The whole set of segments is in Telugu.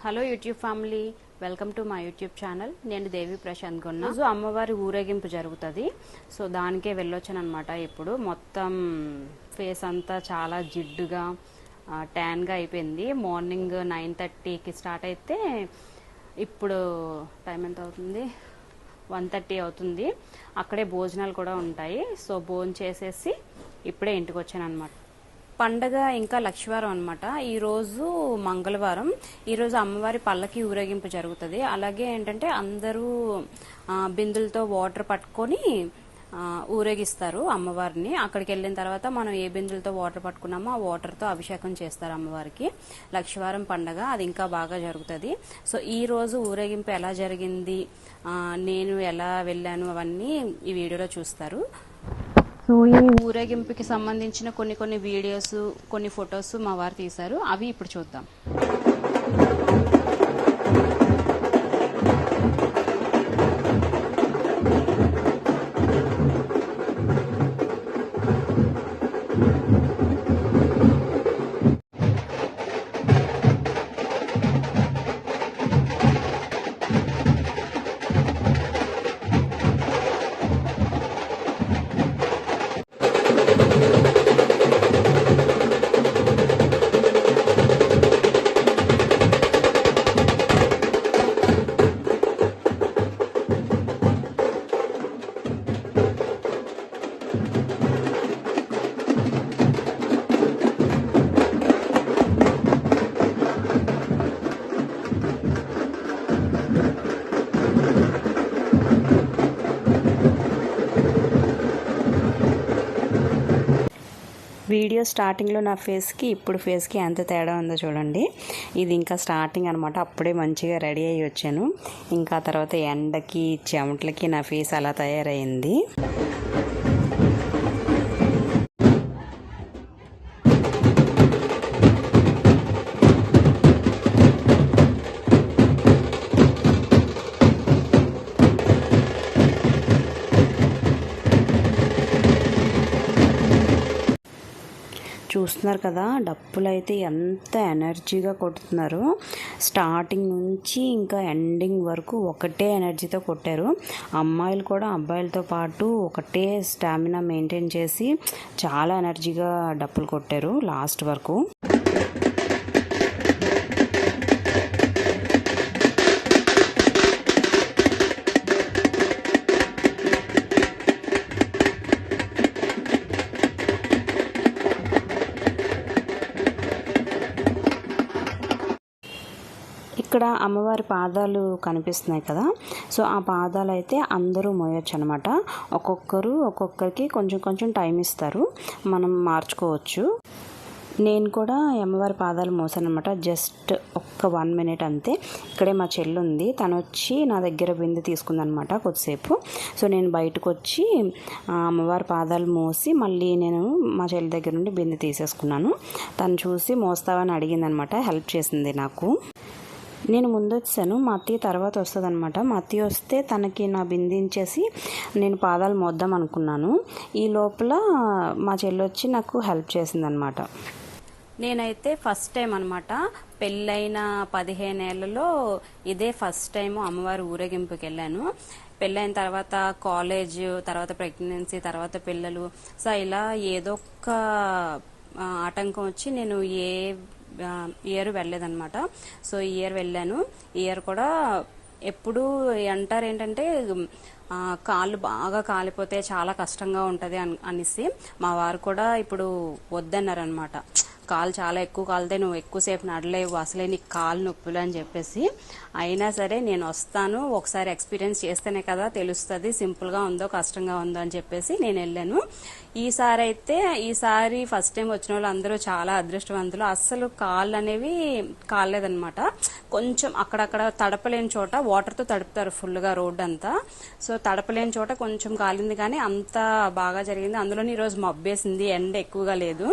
Hello YouTube family, welcome to my YouTube channel. నేను దేవి ప్రశాంత్ గున్నా. రోజు అమ్మవారి ఊరేగింపు జరుగుతుంది. సో దానికే వెళ్ళొచ్చాను అనమాట. ఇప్పుడు మొత్తం ఫేస్ అంతా చాలా జిడ్డుగా ట్యాన్గా అయిపోయింది. మార్నింగ్ 9:30కి స్టార్ట్ అయితే ఇప్పుడు టైం ఎంత అవుతుంది? 1:30 అవుతుంది. అక్కడే భోజనాలు కూడా ఉంటాయి. సో భోజనం చేసేసి ఇప్పుడే ఇంటికి వచ్చాను అనమాట. పండగ ఇంకా లక్షవారం అనమాట. ఈరోజు మంగళవారం. ఈరోజు అమ్మవారి పల్లకి ఊరేగింపు జరుగుతుంది. అలాగే ఏంటంటే అందరూ బిందులతో వాటర్ పట్టుకొని ఊరేగిస్తారు అమ్మవారిని. అక్కడికి వెళ్ళిన తర్వాత మనం ఏ బిందులతో వాటర్ పట్టుకున్నామో ఆ వాటర్తో అభిషేకం చేస్తారు అమ్మవారికి. లక్షవారం పండగ అది ఇంకా బాగా జరుగుతుంది. సో ఈ రోజు ఊరేగింపు ఎలా జరిగింది, నేను ఎలా వెళ్ళాను అవన్నీ ఈ వీడియోలో చూస్తారు. సో ఈ ఊరేగింపుకి సంబంధించిన కొన్ని వీడియోస్, కొన్ని ఫొటోస్ మా వారు తీశారు. అవి ఇప్పుడు చూద్దాం. వీడియో స్టార్టింగ్లో నా ఫేస్కి ఇప్పుడు ఫేస్కి ఎంత తేడా ఉందో చూడండి. ఇది ఇంకా స్టార్టింగ్ అనమాట. అప్పుడే మంచిగా రెడీ అయ్యి వచ్చాను. ఇంకా తర్వాత ఎండకి చెమటలకి నా ఫేస్ అలా తయారైంది. చూస్తున్నారు కదా, డప్పులు అయితే ఎంత ఎనర్జీగా కొడుతున్నారు. స్టార్టింగ్ నుంచి ఇంకా ఎండింగ్ వరకు ఒకటే ఎనర్జీతో కొట్టారు. అమ్మాయిలు కూడా అబ్బాయిలతో పాటు ఒకటే స్టామినా మెయింటైన్ చేసి చాలా ఎనర్జీగా డప్పులు కొట్టారు లాస్ట్ వరకు. ఇక్కడ అమ్మవారి పాదాలు కనిపిస్తున్నాయి కదా. సో ఆ పాదాలు అయితే అందరూ మోయొచ్చు అనమాట. ఒక్కొక్కరికి కొంచెం టైం ఇస్తారు, మనం మార్చుకోవచ్చు. నేను కూడా అమ్మవారి పాదాలు మోసాను అనమాట. జస్ట్ ఒక్క 1 minute అంతే. ఇక్కడే మా చెల్లి ఉంది, తను వచ్చి నా దగ్గర బిందె తీసుకుందనమాట కొద్దిసేపు. సో నేను బయటకు వచ్చి అమ్మవారి పాదాలు మోసి మళ్ళీ నేను మా చెల్లి దగ్గర నుండి బిందె తీసేసుకున్నాను. తను చూసి మోస్తావని అడిగిందనమాట, హెల్ప్ చేసింది నాకు. నేను ముందు వచ్చాను, మా అత్తయ్య తర్వాత వస్తుంది అనమాట. మా అత్తయ్య వస్తే తనకి నా బిందించేసి నేను పాదాలు మోద్దాం అనుకున్నాను. ఈ లోపల మా చెల్లి వచ్చి నాకు హెల్ప్ చేసిందనమాట. నేనైతే ఫస్ట్ టైం అనమాట, పెళ్ళైన 15 ఏళ్లలో ఇదే ఫస్ట్ టైం అమ్మవారి ఊరేగింపుకి వెళ్ళాను. పెళ్ళైన తర్వాత కాలేజ్, తర్వాత ప్రెగ్నెన్సీ, తర్వాత పిల్లలు, సో ఇలా ఏదో ఒక ఆటంకం వచ్చి నేను ఇయర్ వెళ్ళలేదన్నమాట. సో ఈ ఇయర్ వెళ్ళాను. ఈ ఇయర్ కూడా ఎప్పుడు అంటారు ఏంటంటే కాళ్ళు బాగా కాలిపోతే చాలా కష్టంగా ఉంటుంది అనేసి మా వారు కూడా ఇప్పుడు వద్దన్నారు అనమాట. కాలు చాలా ఎక్కువ కాలితే నువ్వు ఎక్కువసేపు నడలేవు, అసలే నీకు కాలు నొప్పులు అని చెప్పేసి. అయినా సరే నేను వస్తాను, ఒకసారి ఎక్స్పీరియన్స్ చేస్తేనే కదా తెలుస్తుంది సింపుల్గా ఉందో కష్టంగా ఉందో అని చెప్పేసి నేను వెళ్ళాను. ఈసారి ఫస్ట్ టైం వచ్చిన వాళ్ళు అందరూ చాలా అదృష్టవంతులు. అస్సలు కాళ్ళు అనేవి కాలేదనమాట. కొంచెం అక్కడక్కడ తడపలేని చోట వాటర్తో తడుపుతారు ఫుల్గా రోడ్ అంతా. సో తడపలేని చోట కొంచెం కాలింది, కానీ అంత బాగా జరిగింది. అందులోని ఈరోజు మబ్బేసింది, ఎండ ఎక్కువగా లేదు.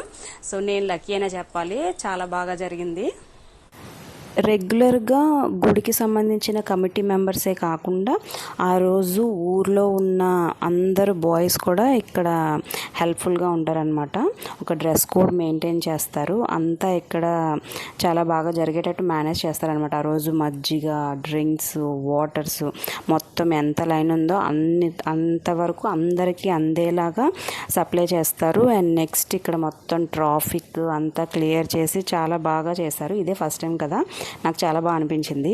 సో నేను లక్కీ అయినా చెప్పాలి, చాలా బాగా జరిగింది. రెగ్యులర్గా గుడికి సంబంధించిన కమిటీ మెంబర్సే కాకుండా ఆ రోజు ఊర్లో ఉన్న అందరు బాయ్స్ కూడా ఇక్కడ హెల్ప్ఫుల్గా ఉంటారనమాట. ఒక డ్రెస్ కోడ్ మెయింటైన్ చేస్తారు. అంతా ఇక్కడ చాలా బాగా జరిగేటట్టు మేనేజ్ చేస్తారనమాట. ఆ రోజు మజ్జిగ, డ్రింక్స్, వాటర్స్ మొత్తం ఎంత లైన్ ఉందో అంతవరకు అందరికీ అందేలాగా సప్లై చేస్తారు. అండ్ నెక్స్ట్ ఇక్కడ మొత్తం ట్రాఫిక్ అంతా క్లియర్ చేసి చాలా బాగా చేశారు. ఇదే ఫస్ట్ టైం కదా, నాకు చాలా బాగా అనిపించింది.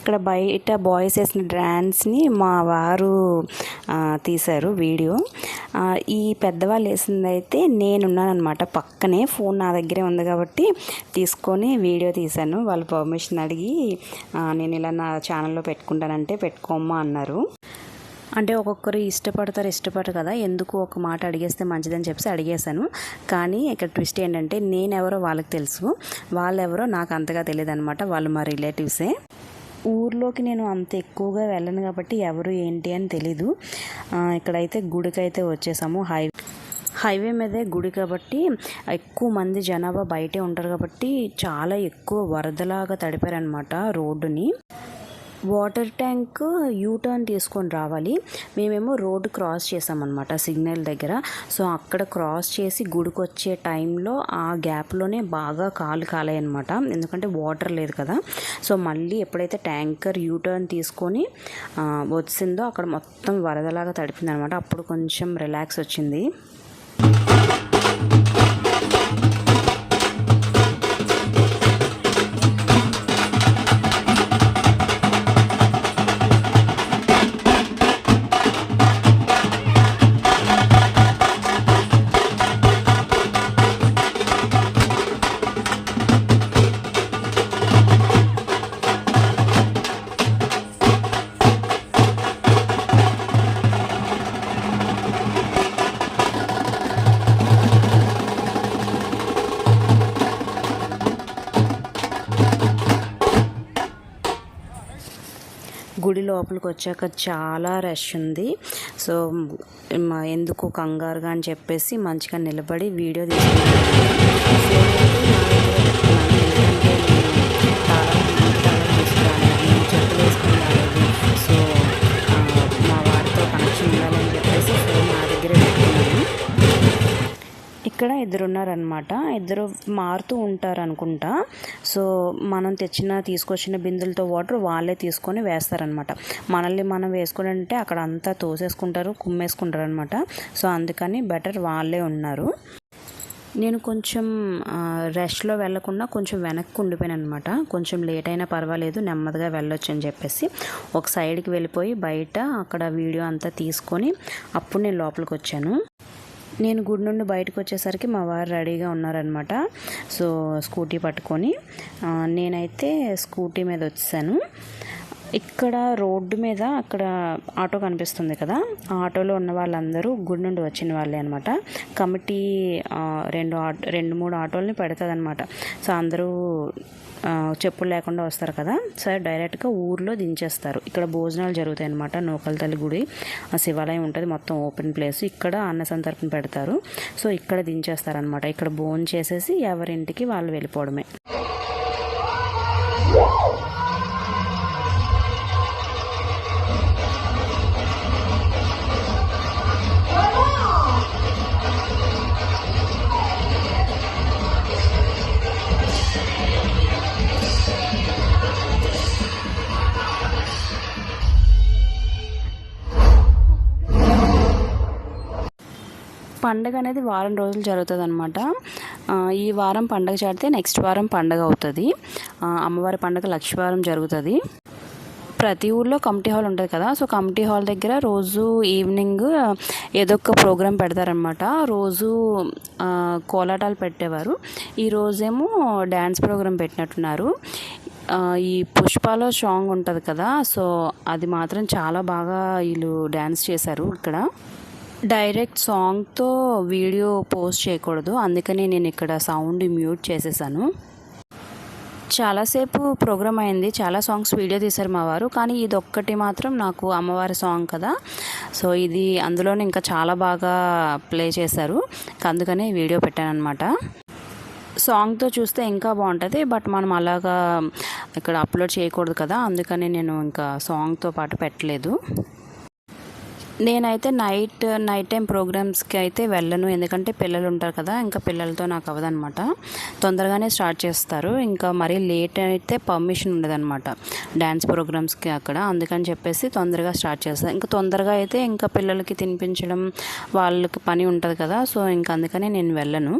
ఇక్కడ బయట బాయ్స్ వేసిన డ్యాన్స్ని మా వారు తీశారు వీడియో. ఈ పెద్దవాళ్ళు వేసింది అయితే నేనున్నానమాట పక్కనే. ఫోన్ నా దగ్గరే ఉంది కాబట్టి తీసుకొని వీడియో తీశాను. వాళ్ళు పర్మిషన్ అడిగి నేను ఇలా నా ఛానల్లో పెట్టుకుంటానంటే పెట్టుకోమ్మా అన్నారు. అంటే ఒక్కొక్కరు ఇష్టపడరు కదా, ఎందుకు ఒక మాట అడిగేస్తే మంచిదని చెప్పి అడిగేశాను. కానీ ఇక్కడ ట్విస్ట్ ఏంటంటే నేనెవరో వాళ్ళకి తెలుసు, వాళ్ళెవరో నాకు అంతగా తెలియదు అనమాట. వాళ్ళు మా రిలేటివ్సే. ఊర్లోకి నేను అంత ఎక్కువగా వెళ్ళను కాబట్టి ఎవరు ఏంటి అని తెలీదు. ఇక్కడైతే గుడికైతే వచ్చేసాము. హైవే మీదే గుడి కాబట్టి ఎక్కువ మంది జనాభా బయటే ఉంటారు కాబట్టి చాలా ఎక్కువ వరదలాగా తడిపారనమాట రోడ్డుని. వాటర్ ట్యాంక్ యూటర్న్ తీసుకొని రావాలి. మేమేమో రోడ్డు క్రాస్ చేసామన్నమాట సిగ్నల్ దగ్గర. సో అక్కడ క్రాస్ చేసి గుడికి వచ్చే టైంలో ఆ గ్యాప్లోనే బాగా కాలాయన్నమాట. ఎందుకంటే వాటర్ లేదు కదా. సో మళ్ళీ ఎప్పుడైతే ట్యాంకర్ యూటర్న్ తీసుకొని వచ్చిందో అక్కడ మొత్తం వరదలాగా తడిపిందనమాట. అప్పుడు కొంచెం రిలాక్స్ వచ్చింది. గుడి లోపలికి వచ్చాక చాలా రష్ ఉంది. సో ఎందుకు కంగారుగా అని చెప్పేసి మంచిగా నిలబడి వీడియో సో మా వారితో కనెక్షన్ ఉండాలని చెప్పేసి ఫోన్ నా దగ్గరే పెట్టుకున్నాను. ఇక్కడ ఇద్దరు ఉన్నారనమాట. ఇద్దరు మారుతూ ఉంటారు అనుకుంటా. సో మనం తీసుకొచ్చిన బిందులతో వాటర్ వాళ్ళే తీసుకొని వేస్తారనమాట. మనల్ని మనం వేసుకోవాలంటే అక్కడ అంతా తోసేసుకుంటారు, కుమ్మేసుకుంటారు అనమాట. సో అందుకని బెటర్ వాళ్ళే ఉన్నారు. నేను కొంచెం రష్లో వెళ్ళకుండా కొంచెం వెనక్కి ఉండిపోయాను అనమాట. కొంచెం లేట్ అయినా పర్వాలేదు, నెమ్మదిగా వెళ్ళొచ్చు అని చెప్పేసి ఒక సైడ్కి వెళ్ళిపోయి బయట అక్కడ వీడియో అంతా తీసుకొని అప్పుడు నేను లోపలికి వచ్చాను. నేను గుడి నుండి బయటకు వచ్చేసరికి మా వారు రెడీగా ఉన్నారనమాట. సో స్కూటీ పట్టుకొని నేనైతే స్కూటీ మీద వచ్చాను. ఇక్కడ రోడ్డు మీద అక్కడ ఆటో కనిపిస్తుంది కదా, ఆ ఆటోలో ఉన్న వాళ్ళందరూ గుడి నుండి వచ్చిన వాళ్ళే అనమాట. కమిటీ 2-3 ఆటోలని పెడుతుంది అనమాట. సో అందరూ చెప్పులు లేకుండా వస్తారు కదా, సార్ డైరెక్ట్గా ఊర్లో దించేస్తారు. ఇక్కడ భోజనాలు జరుగుతాయి అనమాట. నూకల తల్లి గుడి శివాలయం ఉంటుంది, మొత్తం ఓపెన్ ప్లేస్. ఇక్కడ అన్న సంతర్పణ పెడతారు. సో ఇక్కడ దించేస్తారనమాట. ఇక్కడ భోజనం చేసేసి ఎవరింటికి వాళ్ళు వెళ్ళిపోవడమే. పండుగ అనేది వారం రోజులు జరుగుతుంది అనమాట. ఈ వారం పండగ చేరితే నెక్స్ట్ వారం పండగ అవుతుంది. అమ్మవారి పండగ లక్షవారం జరుగుతుంది. ప్రతి ఊళ్ళో కమిటీ హాల్ ఉంటుంది కదా, సో కమిటీ హాల్ దగ్గర రోజు ఈవినింగ్ ఏదో ఒక ప్రోగ్రాం పెడతారనమాట. రోజు కోలాటాలు పెట్టేవారు. ఈరోజేమో డ్యాన్స్ ప్రోగ్రాం పెట్టినట్టున్నారు. ఈ పుష్పలో సాంగ్ ఉంటుంది కదా, సో అది మాత్రం చాలా బాగా వీళ్ళు డ్యాన్స్ చేశారు. ఇక్కడ డైరెక్ట్ సాంగ్తో వీడియో పోస్ట్ చేయకూడదు, అందుకని నేను ఇక్కడ సౌండ్ మ్యూట్ చేసేసాను. చాలాసేపు ప్రోగ్రామ్ అయింది, చాలా సాంగ్స్ వీడియో తీశారు మా వారు, కానీ ఇది ఒక్కటి మాత్రం నాకు అమ్మవారి సాంగ్ కదా, సో ఇది అందులోనే ఇంకా చాలా బాగా ప్లే చేశారు, అందుకనే వీడియో పెట్టాను అనమాట. సాంగ్తో చూస్తే ఇంకా బాగుంటుంది, బట్ మనం అలాగా ఇక్కడ అప్లోడ్ చేయకూడదు కదా, అందుకని నేను ఇంకా సాంగ్తో పాటు పెట్టలేదు. నేనైతే నైట్ టైం ప్రోగ్రామ్స్కి అయితే వెళ్ళను, ఎందుకంటే పిల్లలు ఉంటారు కదా, ఇంకా పిల్లలతో నాకు అవ్వదనమాట. తొందరగానే స్టార్ట్ చేస్తారు, ఇంకా మరీ లేట్ అయితే పర్మిషన్ ఉండదన్నమాట డ్యాన్స్ ప్రోగ్రామ్స్కి అక్కడ, అందుకని చెప్పేసి తొందరగా స్టార్ట్ చేస్తారు. ఇంకా తొందరగా అయితే ఇంకా పిల్లలకి తినిపించడం వాళ్ళకి పని ఉంటుంది కదా, సో ఇంకా అందుకని నేను వెళ్ళను.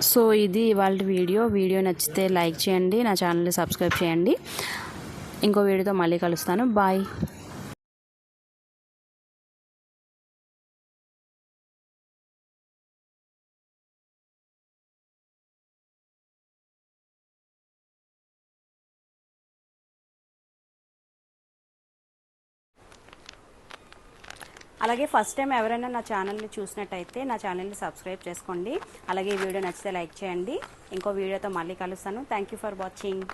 సో ఇది ఇవాళ వీడియో నచ్చితే లైక్ చేయండి, నా ఛానల్ని సబ్స్క్రైబ్ చేయండి. ఇంకో వీడియోతో మళ్ళీ కలుస్తాను. బాయ్. అలాగే ఫస్ట్ టైం ఎవరైనా నా ఛానల్ని చూసినట్టయితే నా ఛానల్ని సబ్స్క్రైబ్ చేసుకోండి. అలాగే ఈ వీడియో నచ్చితే లైక్ చేయండి. ఇంకో వీడియోతో మళ్ళీ కలుస్తాను. Thank you for watching.